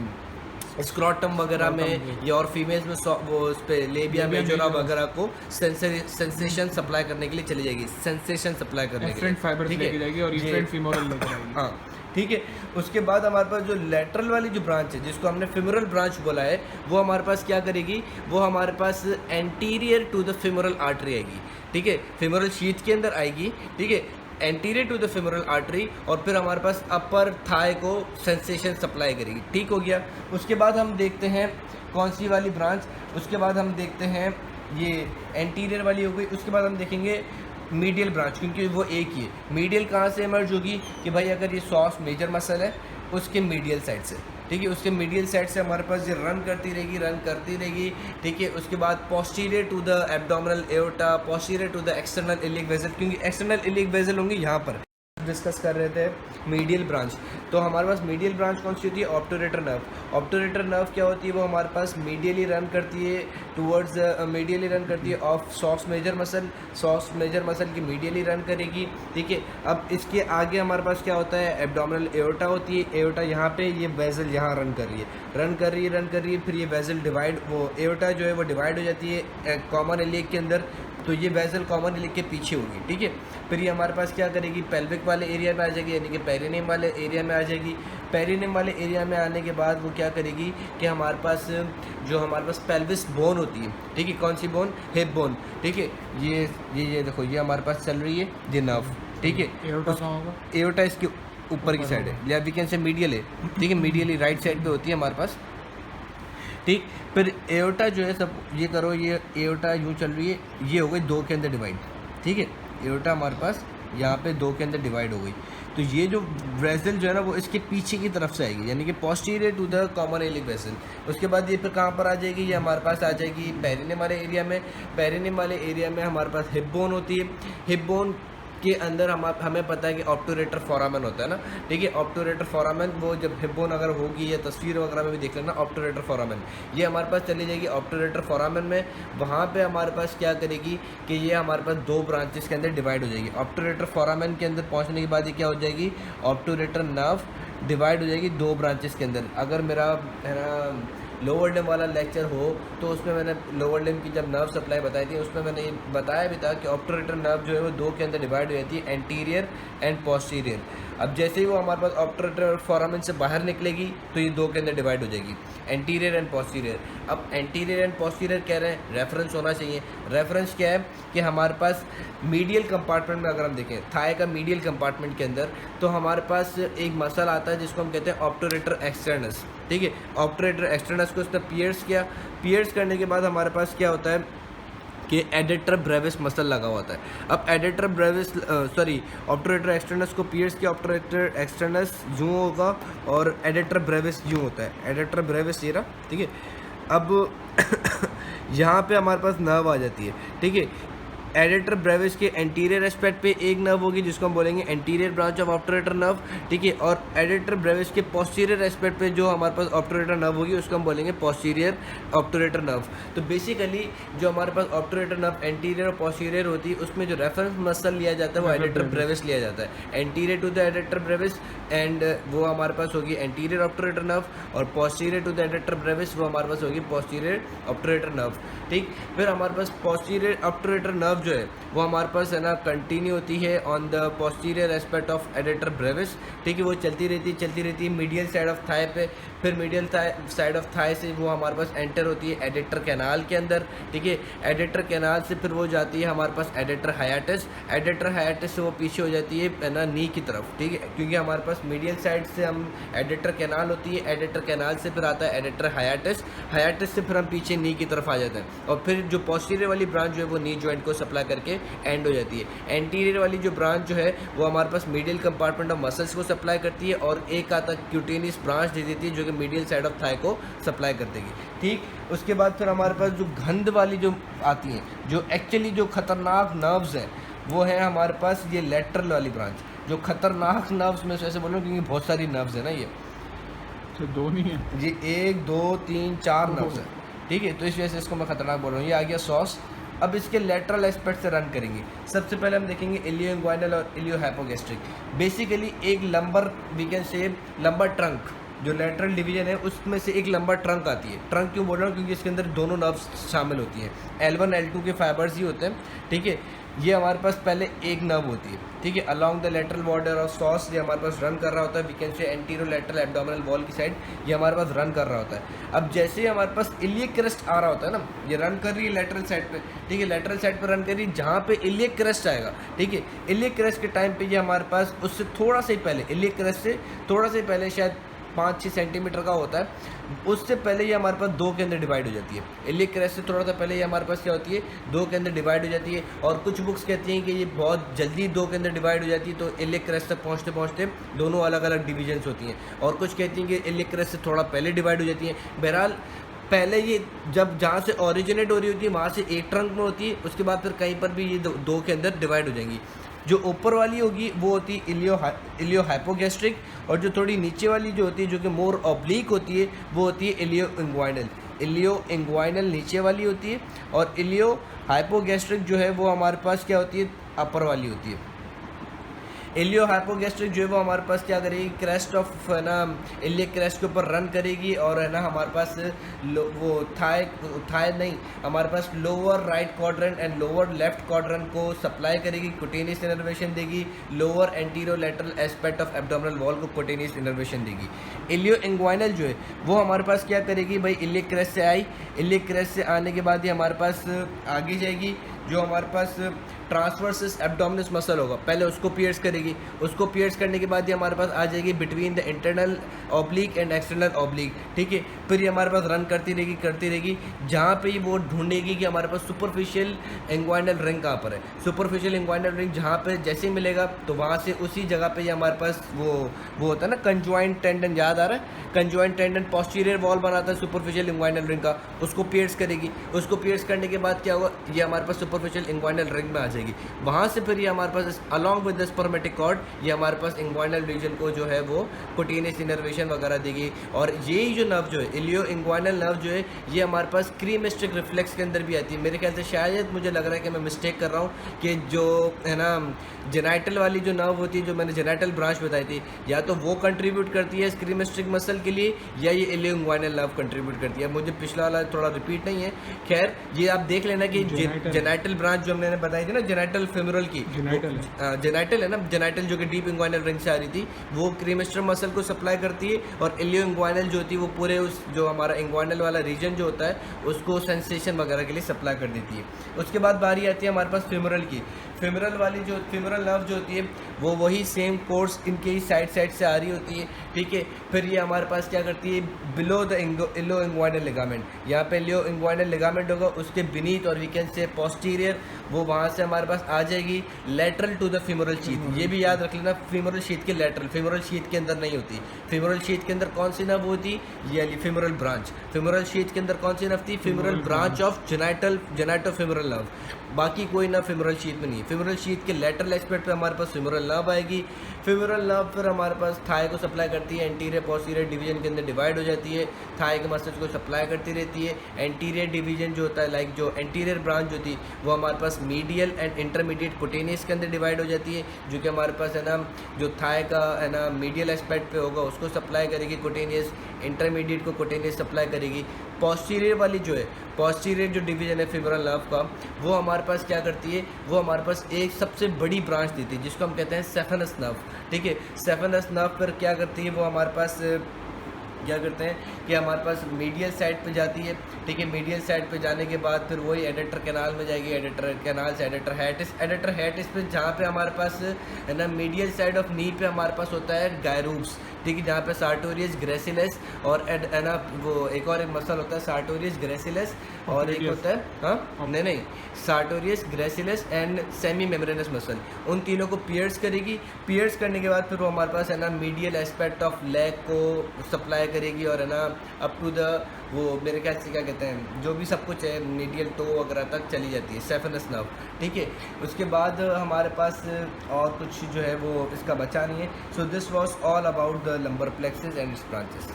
स्क्रॉटम वगैरह में या और फीमेल्स में वो उस पर लेबिया मेजोरा वगैरह को सेंसेशन सप्लाई करने के लिए चली जाएगी, सेंसेशन सप्लाई करने के लिए, ठीक है। हाँ, ठीक है। उसके बाद हमारे पास जो लेटरल वाली जो ब्रांच है जिसको हमने फेमोरल ब्रांच बोला है वो हमारे पास क्या करेगी, वो हमारे पास anterior to the femoral artery आएगी, ठीक है, फेमोरल शीथ के अंदर आएगी, ठीक है, anterior to the femoral artery, और फिर हमारे पास अपर थाई को सेंसेशन सप्लाई करेगी, ठीक हो गया। उसके बाद हम देखते हैं कौन सी वाली ब्रांच, उसके बाद हम देखते हैं ये एंटीरियर वाली हो गई। उसके बाद हम देखेंगे मीडियल ब्रांच, क्योंकि वो एक ही है। मीडियल कहाँ से इमर्ज होगी कि भाई अगर ये सॉस मेजर मसल है उसके मीडियल साइड से, ठीक है। उसके मीडियल साइड से हमारे पास ये रन करती रहेगी, ठीक है। उसके बाद posterior to the abdominal aorta, posterior to the external iliac vessel, क्योंकि एक्सटर्नल इलियक वेसल होंगे यहाँ पर। डिस्कस कर रहे थे मीडियल ब्रांच, तो हमारे पास मीडियल ब्रांच कौन सी होती है? Obturator nerve. ऑब्टूरेटर नर्व क्या होती है? वो हमारे पास मीडियली रन करती है टूवर्ड्स, मीडियली रन करती है of psoas major muscle, psoas major muscle की मीडियली रन करेगी, ठीक है। अब इसके आगे हमारे पास क्या होता है? एब्डोमिनल एओर्टा होती है। एओर्टा यहाँ पे, ये वेसल यहाँ रन कर रही है, फिर ये वेसल डिवाइड, वो एओर्टा जो है वो डिवाइड हो जाती है कॉमन इलियक के अंदर, तो ये वेसल कॉमन इलियक के पीछे होगी, ठीक है। फिर ये हमारे पास क्या करेगी? पेल्विक वाले एरिया में आ जाएगी, यानी कि पेरिनियम वाले एरिया में आ जाएगी। पेरिनियम वाले एरिया में आने के बाद वो क्या करेगी कि हमारे पास जो हमारे पास पेल्विस बोन होती है, ठीक है, कौन सी बोन? हिप बोन, ठीक है। ये देखो, ये हमारे पास चल रही है, ये नर्व, ठीक है। एओर्टा इसके ऊपर की साइड है, या वी कैन से मीडियल है, ठीक है, मीडियली राइट साइड पे होती है हमारे पास, ठीक। फिर एओर्टा जो है, सब ये करो, ये एओर्टा यूँ चल रही है, ये हो गई दो के अंदर डिवाइड, ठीक है। एओर्टा हमारे पास यहाँ पे दो के अंदर डिवाइड हो गई, तो ये जो वेसल जो है ना वो इसके पीछे की तरफ से आएगी, यानी कि posterior to the common iliac vessel. उसके बाद ये फिर कहाँ पर आ जाएगी? ये हमारे पास आ जाएगी पेरिनियम वाले एरिया में। पेरिनियम वाले एरिया में हमारे पास हिप बोन होती है। हिप बोन के अंदर हमें पता है कि ऑब्टूरेटर फोरामेन होता है ना, ठीक है। ऑब्टूरेटर फोरामेन, वो जब हिप बोन अगर होगी, या तस्वीर वगैरह में भी देख लेना, ऑब्टूरेटर फोरामेन ये हमारे पास चली जाएगी ऑब्टूरेटर फोरामेन में। वहाँ पे हमारे पास क्या करेगी कि ये हमारे पास दो ब्रांचेस के अंदर डिवाइड हो जाएगी। ऑब्टूरेटर फोरामेन के अंदर पहुँचने के बाद ये क्या हो जाएगी? ऑब्टूरेटर नर्व डिवाइड हो जाएगी दो ब्रांचेस के अंदर। अगर मेरा है ना लोअर लिम्ब वाला लेक्चर हो तो उसमें मैंने लोअर लिम्ब की जब नर्व सप्लाई बताई थी, उसमें मैंने ये बताया भी था कि ऑब्टूरेटर नर्व जो है वो दो के अंदर डिवाइड हो जाती है, एंटीरियर एंड पोस्टीरियर। अब जैसे ही वो हमारे पास ऑब्टूरेटर फोरामेन से बाहर निकलेगी तो ये दो के अंदर डिवाइड हो जाएगी, एंटीरियर एंड पोस्टीरियर। अब एंटीरियर एंड पोस्टीरियर कह रहे हैं, रेफरेंस होना चाहिए। रेफरेंस क्या है कि हमारे पास मीडियल कंपार्टमेंट में अगर हम देखें, थाई का मीडियल कंपार्टमेंट के अंदर, तो हमारे पास एक मसल आता है जिसको हम कहते हैं ऑब्टूरेटर एक्सटर्नस, ठीक है। ऑब्टूरेटर एक्सटर्नस को उसने पियर्स किया, पियर्स करने के बाद हमारे पास क्या होता है कि एडेटर ब्रेविस मसल लगा हुआ है। अब एडेटर ब्रेविस ऑब्टूरेटर एक्सटर्नस को पियर्स किया, ऑब्टूरेटर एक्सटर्नस यूँ होगा और एडेटर ब्रेविस यूँ होता है, एडेटर ब्रेविस ये रहा, ठीक है। अब यहाँ पे हमारे पास नर्व आ जाती है, ठीक है। एडेटर ब्रेविस के एंटीरियर एस्पेक्ट पे एक नर्व होगी जिसको हम बोलेंगे anterior branch of obturator nerve, ठीक है। और एडेटर ब्रेविस के पोस्टीरियर एस्पेक्ट पे जो हमारे पास ऑब्टूरेटर नर्व होगी उसको हम बोलेंगे पोस्टीरियर ऑब्टूरेटर नर्व। तो बेसिकली जो हमारे पास ऑब्टूरेटर नर्व एंटीरियर और पोस्टीरियर होती है, उसमें जो रेफरेंस मसल लिया जाता है वो एडेटर ब्रेविस लिया जाता है, anterior to the adductor brevis, and वो हमारे पास होगी एंटीरियर ऑब्टूरेटर नर्व, और posterior to the adductor brevis वो हमारे पास होगी पोस्टीरियर ऑब्टूरेटर नर्व, ठीक। फिर हमारे पास पोस्टीरियर ऑब्टूरेटर नर्व जो है वो हमारे पास है ना कंटिन्यू होती है on the posterior aspect of adductor brevis, ठीक है। वो चलती रहती है मीडियल साइड ऑफ थाई पे। फिर मीडियल साइड ऑफ थाई से वो हमारे पास एंटर होती है एडेटर कैनाल के अंदर, ठीक है। एडेटर कैनाल से फिर वो जाती है हमारे पास एडेटर हाइएटस, एडेटर हाइएटस से वो पीछे हो जाती है ना नी की तरफ, ठीक है, क्योंकि हमारे पास मीडियल साइड से हम एडेटर कैनाल होती है, एडेटर कैनाल से फिर आता है एडेटर हाइएटस, हाइएटस से फिर हम पीछे नी की तरफ आ जाते हैं, और फिर जो पोस्टीरियर वाली ब्रांच जो है वो नी जॉइंट को सप्लाई करके एंड हो जाती है। एंटीरियर वाली जो ब्रांच जो है वो हमारे पास मीडियल कंपार्टमेंट ऑफ मसल्स को सप्लाई करती है, और एक आता क्यूटेनियस ब्रांच दे देती है जो कि मीडियल साइड ऑफ थाई को सप्लाई कर देगी, ठीक। उसके बाद फिर हमारे पास जो गंध वाली जो आती हैं, जो एक्चुअली जो खतरनाक नर्व्स हैं, वो है हमारे पास ये लेटरल वाली ब्रांच। जो खतरनाक नर्व्स में से ऐसे बोल रहा हूँ क्योंकि बहुत सारी नर्व्स है ना, ये तो दो नहीं है, ये 1 2 3 4 नर्व्स है, ठीक है। तो इस वजह से इसको मैं खतरनाक बोल रहा हूँ। ये आ गया सॉस। अब इसके लेटरल एस्पेक्ट से रन करेंगे। सबसे पहले हम देखेंगे इलियोइंग्वाइनल और इलियोहाइपोगैस्ट्रिक। बेसिकली एक lumbar, we can say lumbar trunk, जो लेटरल डिवीजन है उसमें से एक लंबा ट्रंक आती है। ट्रंक क्यों बोल रहा हूँ? क्योंकि इसके अंदर दोनों नर्व्स शामिल होती हैं, L1 L2 के फाइबर्स ही होते हैं, ठीक है। ये हमारे पास पहले एक नर्व होती है, ठीक है, along the lateral border of psoas, ये हमारे पास रन कर रहा होता है, we can say anterolateral abdominal wall की साइड, ये हमारे पास रन कर रहा होता है। अब जैसे ही हमारे पास इलियक क्रेस्ट आ रहा होता है ना, ये रन कर रही है लेटरल साइड पे, ठीक है, लेटरल साइड पे रन कर रही है, जहाँ पे इलियक क्रेस्ट आएगा, ठीक है। इलियक क्रेस्ट के टाइम पे ये हमारे पास उससे थोड़ा सा ही पहले, इलियक क्रेस्ट से थोड़ा सा ही पहले शायद 5-6 सेंटीमीटर का होता है, उससे पहले ये हमारे पास 2 के अंदर डिवाइड हो जाती है। इलियक क्रेस्ट से थोड़ा सा पहले ये हमारे पास क्या होती है, 2 के अंदर डिवाइड हो जाती है। और कुछ बुक्स कहती हैं कि ये बहुत जल्दी 2 के अंदर डिवाइड हो जाती है, तो इलियक क्रेस्ट तक पहुँचते पहुँचते दोनों अलग अलग डिवीजन्स होती हैं। और कुछ कहती हैं कि इलियक क्रेस्ट से थोड़ा पहले डिवाइड हो जाती हैं। बहरहाल पहले ये जब जहाँ से ओरिजिनेट हो रही होती है वहाँ से एक ट्रंक में होती है, उसके बाद फिर कहीं पर भी ये 2 के अंदर डिवाइड हो जाएंगी। जो ऊपर वाली होगी वो होती है इलियो हाइपोगैस्ट्रिक, और जो थोड़ी नीचे वाली जो होती है, जो कि मोर ऑब्लिक होती है, वो होती है इलियो इंग्वाइनल। इलियो इंग्वाइनल नीचे वाली होती है, और इलियो हाइपोगैस्ट्रिक जो है वो हमारे पास क्या होती है, अपर वाली होती है। इलियो हाइपोगैस्ट्रिक जो है वो हमारे पास क्या करेगी, क्रेस्ट ऑफ है ना इलियक क्रेस्ट के ऊपर रन करेगी, और है ना हमारे पास वो थाई नहीं, हमारे पास lower right quadrant and lower left quadrant को सप्लाई करेगी, कुटेनियस इनर्वेशन देगी। Lower anterior lateral aspect of abdominal wall को कुटेनियस इनर्वेशन देगी। इलियो इंग्वाइनल जो है वो हमारे पास क्या करेगी भाई, इलियक क्रेस्ट से आई, इलियक क्रेस्ट से आने के बाद ये हमारे पास आगे जाएगी। जो हमारे पास ट्रांसवर्सिस एब्डोमिनस मसल होगा, पहले उसको पियर्स करेगी। उसको पियर्स करने के बाद ये हमारे पास आ जाएगी between the internal oblique and external oblique, ठीक है। फिर ये हमारे पास रन करती रहेगी जहाँ पे ये वो ढूंढेगी कि हमारे पास सुपरफिशियल इंग्वाइनल रिंग कहाँ पर है। सुपरफिशियल इंग्वाइनल रिंग जहाँ पे जैसे ही मिलेगा तो वहाँ से उसी जगह पे ये हमारे पास वो होता है ना कंजॉइंट टेंडन, याद आ रहा है, कंजॉइंट टेंडन पोस्टीरियर वॉल बनाता है सुपरफिशियल इंग्वाइनल रिंग का, उसको पियर्स करेगी। उसको पियर्स करने के बाद क्या होगा, ये हमारे पास सुपरफिशियल इंग्वाइनल रिंग में आ जाएगी। वहाँ से फिर ये हमारे पास along with the spermatic cord ये हमारे पास इंग्वाइनल रीजन को जो है वो कुटेनियस इनर्वेशन वगैरह देगी। और यही जो नर्व जो है इलियो इंग्वाइनल नर्व जो है ये हमारे पास क्रीमेस्टिक रिफ्लेक्स के अंदर भी आती है। मेरे ख्याल से शायद मुझे लग रहा है कि मैं मिस्टेक कर रहा हूँ कि जो है ना जेनाइटल वाली जो नर्व होती है, जो मैंने जेनाइटल ब्रांच बताई थी, या तो वो कंट्रीब्यूट करती है क्रीमेस्टिक मसल के लिए, या ये इलियो इंग्वाइनल नर्व कंट्रीब्यूट करती है। मुझे पिछला वाला थोड़ा रिपीट नहीं है, खैर ये आप देख लेना कि जेनाइटल ब्रांच जो हमने बताई थी ना, जेनाइटल फेमोरल की, जेनाइटल है ना, जेनाइटल जो कि डीप इंग्वाइनल रिंग से आ रही थी, वो क्रीमेस्टर मसल को सप्लाई करती है। और इलियो इंग्वाइनल जो होती है वो पूरे उस जो हमारा इंग्वाइनल वाला रीजन जो होता है उसको सेंसेशन वगैरह के लिए सप्लाई कर देती है। उसके बाद बारी आती है हमारे पास फेमोरल की। फेमोरल वाली जो फेमोरल नर्व जो होती है वो वही सेम कोर्स इनके ही साइड से आ रही होती है, ठीक है। फिर ये हमारे पास क्या करती है, बिलो द इलियो इंग्वाइनल लिगामेंट, यहाँ पे इलियो इंग्वाइनल लिगामेंट होगा, उसके बीनीथ और वी कैन से पोस्टीरियर, वो वहाँ से हमारे पास आ जाएगी lateral to the femoral sheath. ये भी याद रख लेना, फेमोरल शीथ के लेटरल, फेमोरल शीथ के अंदर नहीं होती। फेमोरल शीथ के अंदर कौन सी नर्व होती, ये फेमोरल ब्रांच। फेमोरल शीथ के अंदर कौन सी नर्व थी, femoral branch of genito femoral nerve, बाकी कोई नर्व फेमोरल शीथ में नहीं है। फेमोरल शीथ के लेटरल एस्पेक्ट पे हमारे पास फेमोरल नर्व आएगी। फेमोरल नर्व फिर हमारे पास थाई को सप्लाई करती है, एंटीरियर पोस्टीरियर डिवीजन के अंदर डिवाइड हो जाती है, थाई के मसल्स को सप्लाई करती रहती है। एंटीरियर डिवीजन जो होता है, लाइक जो एंटीरियर ब्रांच जो थी वो हमारे पास मीडियल एंड इंटरमीडिएट कुटेनियस के अंदर डिवाइड हो जाती है, जो कि हमारे पास है ना जो थाई का है ना मीडियल एस्पेक्ट पे होगा उसको सप्लाई करेगी कुटेनियस, इंटरमीडिएट को कुटेनियस सप्लाई करेगी। पोस्टीरियर वाली जो है, पोस्टीरियर जो डिवीजन है फेमोरल नर्व का, वो हमारे पास क्या करती है, वो हमारे पास एक सबसे बड़ी ब्रांच देती है जिसको हम कहते हैं सेफेनस नर्व, ठीक है। सेफेनस नर्व पर क्या करती है, वो हमारे पास क्या करते हैं कि हमारे पास मीडियल साइड पे जाती है, ठीक है। मीडियल साइड पे जाने के बाद फिर वही एडेटर कैनाल में जाएगी, एडेटर कैनाल से एडेटर हैटिस पे, जहाँ पे हमारे पास है ना मीडियल साइड ऑफ नी पे हमारे पास होता है गायरूब्स, ठीक है, जहाँ पे सार्टोरियस ग्रेसिलस और है ना वो एक और एक मसल होता है सार्टोरियस ग्रेसिलस, और एक होता है हाँ नहीं sartorius gracilis and semi membranous muscle. उन तीनों को पियर्स करेगी। पियर्स करने के बाद फिर वो हमारे पास है ना मीडियल एस्पेक्ट ऑफ लेग को सप्लाई करेगी, और है ना अप टू द वो मेरे ख्याल से क्या कहते हैं जो भी सब कुछ है मीडियल टो वगैरह तक चली जाती है सेफेनस नर्व, ठीक है। उसके बाद हमारे पास और कुछ जो है वो इसका बचा नहीं है। So this was all about the lumbar plexus and its branches.